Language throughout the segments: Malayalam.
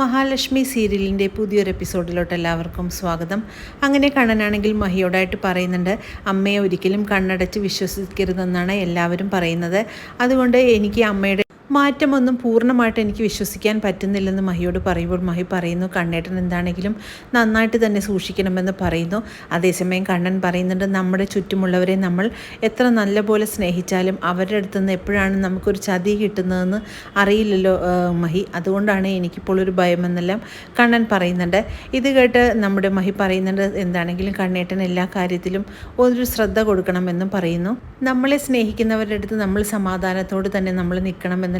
മഹാലക്ഷ്മി സീരിയലിൻ്റെ പുതിയൊരു എപ്പിസോഡിലോട്ട് എല്ലാവർക്കും സ്വാഗതം. അങ്ങനെ കണ്ണനാണെങ്കിൽ മഹിയോടായിട്ട് പറയുന്നുണ്ട്, അമ്മയെ ഒരിക്കലും കണ്ണടച്ച് വിശ്വസിക്കരുതെന്നാണ് എല്ലാവരും പറയുന്നത്. അതുകൊണ്ട് എനിക്ക് അമ്മയുടെ മാറ്റമൊന്നും പൂർണ്ണമായിട്ട് എനിക്ക് വിശ്വസിക്കാൻ പറ്റുന്നില്ലെന്ന് മഹിയോട് പറയുമ്പോൾ മഹി പറയുന്നു, കണ്ണേട്ടൻ എന്താണെങ്കിലും നന്നായിട്ട് തന്നെ സൂക്ഷിക്കണമെന്ന് പറയുന്നു. അതേസമയം കണ്ണൻ പറയുന്നുണ്ട്, നമ്മുടെ ചുറ്റുമുള്ളവരെ നമ്മൾ എത്ര നല്ലപോലെ സ്നേഹിച്ചാലും അവരുടെ അടുത്ത് നിന്ന് എപ്പോഴാണ് നമുക്കൊരു ചതി കിട്ടുന്നതെന്ന് അറിയില്ലല്ലോ മഹി, അതുകൊണ്ടാണ് എനിക്കിപ്പോൾ ഒരു ഭയമെന്നെല്ലാം കണ്ണൻ പറയുന്നുണ്ട്. ഇത് കേട്ട് നമ്മുടെ മഹി പറയുന്നുണ്ട്, എന്താണെങ്കിലും കണ്ണേട്ടൻ എല്ലാ കാര്യത്തിലും ഒരു ശ്രദ്ധ കൊടുക്കണമെന്നും പറയുന്നു. നമ്മളെ സ്നേഹിക്കുന്നവരുടെ അടുത്ത് നമ്മൾ സമാധാനത്തോട് തന്നെ നമ്മൾ നിൽക്കണമെന്ന്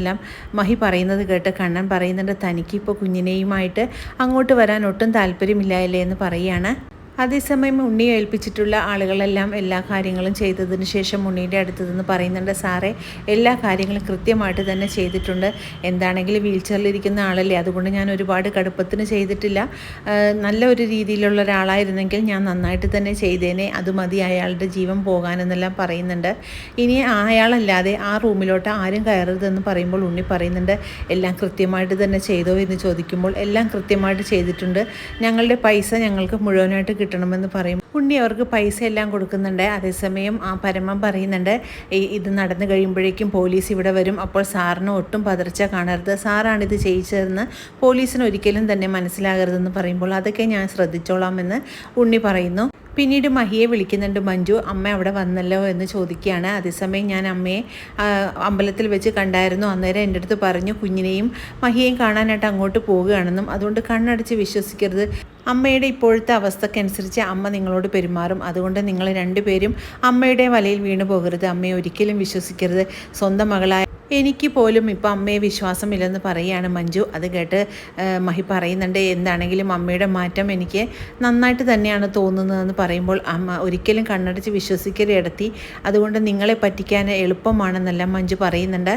മഹി പറയുന്നത് കേട്ട് കണ്ണൻ പറയുന്നുണ്ട്, തനിക്കിപ്പോൾ കുഞ്ഞിനെയുമായിട്ട് അങ്ങോട്ട് വരാൻ ഒട്ടും താല്പര്യമില്ലായില്ലേ എന്ന് പറയുകയാണ്. അതേസമയം ഉണ്ണിയെ ഏൽപ്പിച്ചിട്ടുള്ള ആളുകളെല്ലാം എല്ലാ കാര്യങ്ങളും ചെയ്തതിന് ശേഷം ഉണ്ണീൻ്റെ അടുത്ത് നിന്ന് പറയുന്നുണ്ട്, സാറേ എല്ലാ കാര്യങ്ങളും കൃത്യമായിട്ട് തന്നെ ചെയ്തിട്ടുണ്ട്, എന്താണെങ്കിലും വീൽ ചെയറിലിരിക്കുന്ന ആളല്ലേ, അതുകൊണ്ട് ഞാൻ ഒരുപാട് കടുപ്പത്തിന് ചെയ്തിട്ടില്ല, നല്ല ഒരു രീതിയിലുള്ള ഒരാളായിരുന്നെങ്കിൽ ഞാൻ നന്നായിട്ട് തന്നെ ചെയ്തേനെ, അത് മതി അയാളുടെ ജീവൻ പോകാനെന്നെല്ലാം പറയുന്നുണ്ട്. ഇനി അയാളല്ലാതെ ആ റൂമിലോട്ട് ആരും കയറരുതെന്ന് പറയുമ്പോൾ ഉണ്ണി പറയുന്നുണ്ട്, എല്ലാം കൃത്യമായിട്ട് തന്നെ ചെയ്തോ എന്ന് ചോദിക്കുമ്പോൾ എല്ലാം കൃത്യമായിട്ട് ചെയ്തിട്ടുണ്ട്, ഞങ്ങളുടെ പൈസ ഞങ്ങൾക്ക് മുഴുവനായിട്ട് കിട്ടണമെന്ന് പറയും. ഉണ്ണി അവർക്ക് പൈസ എല്ലാം കൊടുക്കുന്നുണ്ട്. അതേസമയം ആ പരമം പറയുന്നുണ്ട്, ഇത് നടന്നു കഴിയുമ്പോഴേക്കും പോലീസ് ഇവിടെ വരും, അപ്പോൾ സാറിന് ഒട്ടും പതർച്ച കാണരുത്, സാറാണിത് ചെയ്യിച്ചതെന്ന് പോലീസിന് ഒരിക്കലും തന്നെ മനസ്സിലാകരുതെന്ന് പറയുമ്പോൾ അതൊക്കെ ഞാൻ ശ്രദ്ധിച്ചോളാമെന്ന് ഉണ്ണി പറയുന്നു. പിന്നീട് മഹിയെ വിളിക്കുന്നുണ്ട് മഞ്ജു, അമ്മ അവിടെ വന്നല്ലോ എന്ന് ചോദിക്കുകയാണ്. അതേസമയം ഞാൻ അമ്മയെ അമ്പലത്തിൽ വെച്ച് കണ്ടായിരുന്നു, അന്നേരം എൻ്റെ അടുത്ത് പറഞ്ഞു കുഞ്ഞിനെയും മഹിയെയും കാണാനായിട്ട് അങ്ങോട്ട് പോവുകയാണെന്നും, അതുകൊണ്ട് കണ്ണടച്ച് വിശ്വസിക്കരുത്, അമ്മയുടെ ഇപ്പോഴത്തെ അവസ്ഥക്കനുസരിച്ച് അമ്മ നിങ്ങളോട് പെരുമാറും, അതുകൊണ്ട് നിങ്ങൾ രണ്ടുപേരും അമ്മയുടെ വലയിൽ വീണു പോകരുത്, അമ്മയെ ഒരിക്കലും വിശ്വസിക്കരുത്, സ്വന്തം മകളായ എനിക്ക് പോലും ഇപ്പം അമ്മയെ വിശ്വാസമില്ലെന്ന് പറയുകയാണ് മഞ്ജു. അത് കേട്ട് മഹി പറയുന്നുണ്ട്, എന്താണെങ്കിലും അമ്മയുടെ മാറ്റം എനിക്ക് നന്നായിട്ട് തന്നെയാണ് തോന്നുന്നതെന്ന് പറയുമ്പോൾ അമ്മ ഒരിക്കലും കണ്ണടച്ച് വിശ്വസിക്കരുതെത്തി, അതുകൊണ്ട് നിങ്ങളെ പറ്റിക്കാൻ എളുപ്പമാണെന്നെല്ലാം മഞ്ജു പറയുന്നുണ്ട്.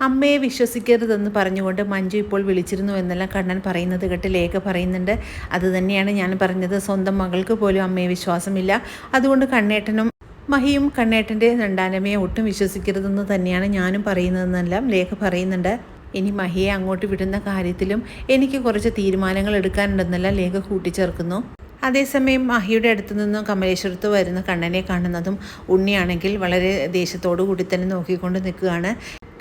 അമ്മയെ വിശ്വസിക്കരുതെന്ന് പറഞ്ഞുകൊണ്ട് മഞ്ജു ഇപ്പോൾ വിളിച്ചിരുന്നു എന്നെല്ലാം കണ്ണൻ പറയുന്നത് കേട്ട് ലേഖ പറയുന്നുണ്ട്, അത് തന്നെയാണ് ഞാൻ പറഞ്ഞത്, സ്വന്തം മകൾക്ക് പോലും അമ്മയെ വിശ്വാസമില്ല, അതുകൊണ്ട് കണ്ണേട്ടനും മഹിയും കണ്ണേട്ടൻ്റെ രണ്ടാനമ്മയെ ഒട്ടും വിശ്വസിക്കരുതെന്ന് തന്നെയാണ് ഞാനും പറയുന്നതെന്നെല്ലാം ലേഖ പറയുന്നുണ്ട്. ഇനി മഹിയെ അങ്ങോട്ട് വിടുന്ന കാര്യത്തിലും എനിക്ക് കുറച്ച് തീരുമാനങ്ങൾ എടുക്കാനുണ്ടെന്നെല്ലാം ലേഖ കൂട്ടിച്ചേർക്കുന്നു. അതേസമയം മഹിയുടെ അടുത്തു നിന്നും കമലേശ്വരത്ത് വരുന്ന കണ്ണനെ കാണുന്നതും ഉണ്ണിയാണെങ്കിൽ വളരെ ദേഷ്യത്തോടു കൂടി തന്നെ നോക്കിക്കൊണ്ട് നിൽക്കുകയാണ്.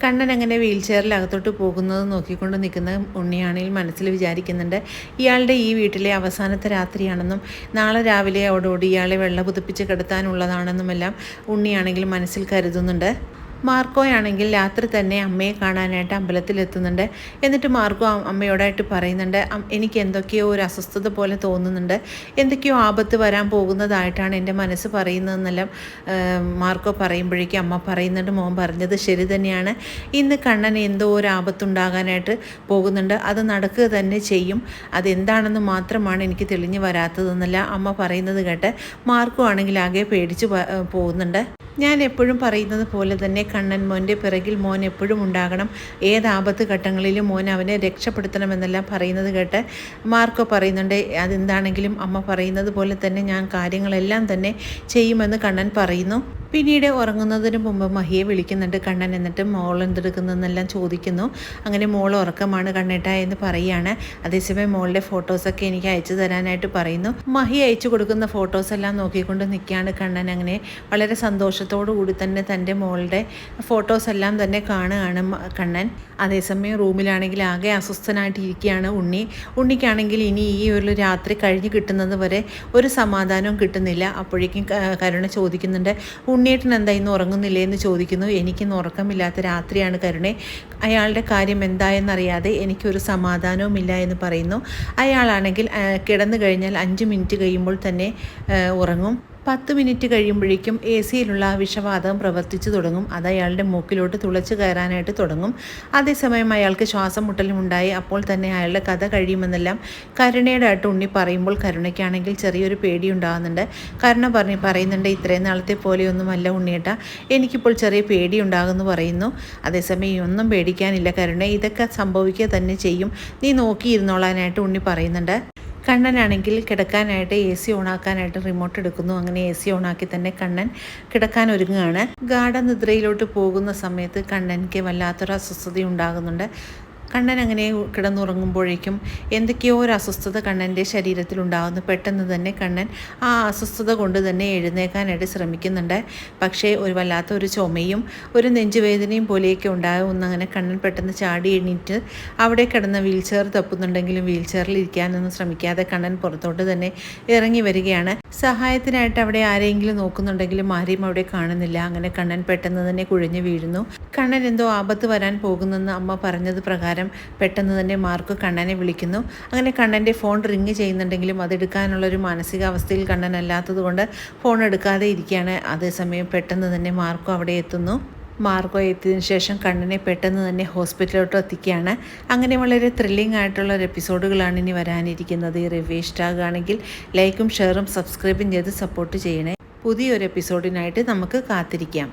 കണ്ണൻ അങ്ങനെ വീൽ ചെയറിൽ അകത്തോട്ട് പോകുന്നത് നോക്കിക്കൊണ്ട് നിൽക്കുന്ന ഉണ്ണിയാണെങ്കിൽ മനസ്സിൽ വിചാരിക്കുന്നുണ്ട്, ഇയാളുടെ ഈ വീട്ടിലെ അവസാനത്തെ രാത്രിയാണെന്നും നാളെ രാവിലെ ഓടോടി ഇയാളെ വെള്ളം പുതുപ്പിച്ച് കിടത്താനുള്ളതാണെന്നുമെല്ലാം ഉണ്ണിയാണെങ്കിൽ മനസ്സിൽ കരുതുന്നുണ്ട്. മാർക്കോയാണെങ്കിൽ രാത്രി തന്നെ അമ്മയെ കാണാനായിട്ട് അമ്പലത്തിലെത്തുന്നുണ്ട്. എന്നിട്ട് മാർക്കോ അമ്മയോടായിട്ട് പറയുന്നുണ്ട്, എനിക്ക് എന്തൊക്കെയോ ഒരു അസ്വസ്ഥത പോലെ തോന്നുന്നുണ്ട്, എന്തൊക്കെയോ ആപത്ത് വരാൻ പോകുന്നതായിട്ടാണ് എൻ്റെ മനസ്സ് പറയുന്നതെന്നെല്ലാം മാർക്കോ പറയുമ്പോഴേക്കും അമ്മ പറയുന്നുണ്ട്, മോൻ പറഞ്ഞത് ശരി തന്നെയാണ്, ഇന്ന് കണ്ണൻ എന്തോ ഒരു ആപത്തുണ്ടാകാനായിട്ട് പോകുന്നുണ്ട്, അത് നടക്കുക തന്നെ ചെയ്യും, അതെന്താണെന്ന് മാത്രമാണ് എനിക്ക് തെളിഞ്ഞു വരാത്തതെന്നല്ല അമ്മ പറയുന്നത് കേട്ട് മാർക്കോ ആണെങ്കിൽ ആകെ പേടിച്ച് പോകുന്നുണ്ട്. ഞാൻ എപ്പോഴും പറയുന്നത് പോലെ തന്നെ കണ്ണൻ മോൻ്റെ പിറകിൽ മോൻ എപ്പോഴും ഉണ്ടാകണം, ഏത് ആപത്ത് ഘട്ടങ്ങളിലും മോൻ അവനെ രക്ഷപ്പെടുത്തണമെന്നെല്ലാം പറയുന്നത് കേട്ട് മാർക്കോ പറയുന്നുണ്ട്, അതെന്താണെങ്കിലും അമ്മ പറയുന്നത് പോലെ തന്നെ ഞാൻ കാര്യങ്ങളെല്ലാം തന്നെ ചെയ്യുമെന്ന് കണ്ണൻ പറയുന്നു. പിന്നീട് ഉറങ്ങുന്നതിന് മുമ്പ് മഹിയെ വിളിക്കുന്നുണ്ട് കണ്ണൻ, എന്നിട്ട് മോൾ എന്തെടുക്കുന്നതെന്നെല്ലാം ചോദിക്കുന്നു. അങ്ങനെ മോൾ ഉറക്കമാണ് കണ്ണേട്ട എന്ന് പറയുകയാണ്. അതേസമയം മോളുടെ ഫോട്ടോസൊക്കെ എനിക്ക് അയച്ചു തരാനായിട്ട് പറയുന്നു. മഹി അയച്ചു കൊടുക്കുന്ന ഫോട്ടോസെല്ലാം നോക്കിക്കൊണ്ട് നിൽക്കുകയാണ് കണ്ണൻ. അങ്ങനെ വളരെ സന്തോഷത്തോടു കൂടി തന്നെ തൻ്റെ മോളുടെ ഫോട്ടോസെല്ലാം തന്നെ കാണുകയാണ് കണ്ണൻ. അതേസമയം റൂമിലാണെങ്കിൽ ആകെ അസ്വസ്ഥനായിട്ട് ഇരിക്കുകയാണ് ഉണ്ണിക്കാണെങ്കിൽ ഇനി ഈ ഒരു രാത്രി കഴിഞ്ഞ് കിട്ടുന്നത് വരെ ഒരു സമാധാനവും കിട്ടുന്നില്ല. അപ്പോഴേക്കും കരുണ ചോദിക്കുന്നുണ്ട്, ഉണ്ണിയേട്ടൻ എന്താ ഇന്ന് ഉറങ്ങുന്നില്ലേ എന്ന് ചോദിക്കുന്നു. എനിക്കിന്ന് ഉറക്കമില്ലാത്ത രാത്രിയാണ് കരുണേ, അയാളുടെ കാര്യം എന്തായെന്നറിയാതെ എനിക്കൊരു സമാധാനവുമില്ല എന്ന് പറയുന്നു. അയാളാണെങ്കിൽ കിടന്നു കഴിഞ്ഞാൽ 5 മിനിറ്റ് കഴിയുമ്പോൾ തന്നെ ഉറങ്ങും. 10 മിനിറ്റ് കഴിയുമ്പോഴേക്കും എ സിയിലുള്ള വിഷവാതകം പ്രവർത്തിച്ചു തുടങ്ങും, അത് അയാളുടെ മൂക്കിലോട്ട് തുളച്ച് കയറാനായിട്ട് തുടങ്ങും. അതേസമയം അയാൾക്ക് ശ്വാസം മുട്ടലും ഉണ്ടായി, അപ്പോൾ തന്നെ അയാളുടെ കഥ കഴിയുമെന്നെല്ലാം കരുണയുടെ ആയിട്ട് ഉണ്ണി പറയുമ്പോൾ കരുണയ്ക്കാണെങ്കിൽ ചെറിയൊരു പേടി ഉണ്ടാകുന്നുണ്ട്. കരുണ പറയുന്നുണ്ട്, ഇത്രയും നാളത്തെ പോലെയൊന്നുമല്ല ഉണ്ണിയേട്ട, എനിക്കിപ്പോൾ ചെറിയ പേടി ഉണ്ടാകുമെന്ന് പറയുന്നു. അതേസമയം ഒന്നും പേടിക്കാനില്ല കരുണ, ഇതൊക്കെ സംഭവിക്കുക തന്നെ ചെയ്യും, നീ നോക്കിയിരുന്നോളാനായിട്ട് ഉണ്ണി പറയുന്നുണ്ട്. കണ്ണനാണെങ്കിൽ കിടക്കാനായിട്ട് എ സി ഓണാക്കാനായിട്ട് റിമോട്ട് എടുക്കുന്നു. അങ്ങനെ എ സി ഓണാക്കി തന്നെ കണ്ണൻ കിടക്കാൻ ഒരുങ്ങുകയാണ്. ഗാഠനിദ്രയിലോട്ട് പോകുന്ന സമയത്ത് കണ്ണനിക്ക് വല്ലാത്തൊരു അസ്വസ്ഥത ഉണ്ടാകുന്നുണ്ട്. കണ്ണൻ അങ്ങനെ കിടന്നുറങ്ങുമ്പോഴേക്കും എന്തൊക്കെയോ ഒരു അസ്വസ്ഥത കണ്ണൻ്റെ ശരീരത്തിലുണ്ടാകുന്നു. പെട്ടെന്ന് തന്നെ കണ്ണൻ ആ അസ്വസ്ഥത കൊണ്ട് തന്നെ എഴുന്നേക്കാനായിട്ട് ശ്രമിക്കുന്നുണ്ട്. പക്ഷേ ഒരു വല്ലാത്ത ഒരു ചുമയും ഒരു നെഞ്ചുവേദനയും പോലെയൊക്കെ ഉണ്ടാകുമെന്ന് അങ്ങനെ കണ്ണൻ പെട്ടെന്ന് ചാടി എണീറ്റ് അവിടെ കിടന്ന വീൽ ചെയർ തപ്പുന്നുണ്ടെങ്കിലും വീൽ ചെയറിൽ ഇരിക്കാനൊന്നും ശ്രമിക്കാതെ കണ്ണൻ പുറത്തോട്ട് തന്നെ ഇറങ്ങി വരികയാണ്. സഹായത്തിനായിട്ട് അവിടെ ആരെങ്കിലും നോക്കുന്നുണ്ടെങ്കിലും ആരെയും അവിടെ കാണുന്നില്ല. അങ്ങനെ കണ്ണൻ പെട്ടെന്ന് തന്നെ കുഴഞ്ഞു വീഴുന്നു. കണ്ണൻ എന്തോ ആപത്ത് വരാൻ പോകുന്നെന്ന് അമ്മ പറഞ്ഞത് പ്രകാരം പെട്ടെന്ന് തന്നെ മാർക്ക് കണ്ണനെ വിളിക്കുന്നു. അങ്ങനെ കണ്ണൻ്റെ ഫോൺ റിങ് ചെയ്യുന്നുണ്ടെങ്കിലും അതെടുക്കാനുള്ളൊരു മാനസികാവസ്ഥയിൽ കണ്ണൻ അല്ലാത്തത് കൊണ്ട് ഫോൺ എടുക്കാതെ ഇരിക്കുകയാണ്. അതേസമയം പെട്ടെന്ന് തന്നെ മാർക്കോ അവിടെ എത്തുന്നു. മാർക്കോ എത്തിയതിനു ശേഷം കണ്ണനെ പെട്ടെന്ന് തന്നെ ഹോസ്പിറ്റലിലോട്ട് എത്തിക്കുകയാണ്. അങ്ങനെ വളരെ ത്രില്ലിംഗ് ആയിട്ടുള്ള ഒരു എപ്പിസോഡുകളാണ് ഇനി വരാനിരിക്കുന്നത്. ഈ റിവ്യൂ ഇഷ്ടമാകുകയാണെങ്കിൽ ലൈക്കും ഷെയറും സബ്സ്ക്രൈബും ചെയ്ത് സപ്പോർട്ട് ചെയ്യണേ. പുതിയൊരു എപ്പിസോഡിനായിട്ട് നമുക്ക് കാത്തിരിക്കാം.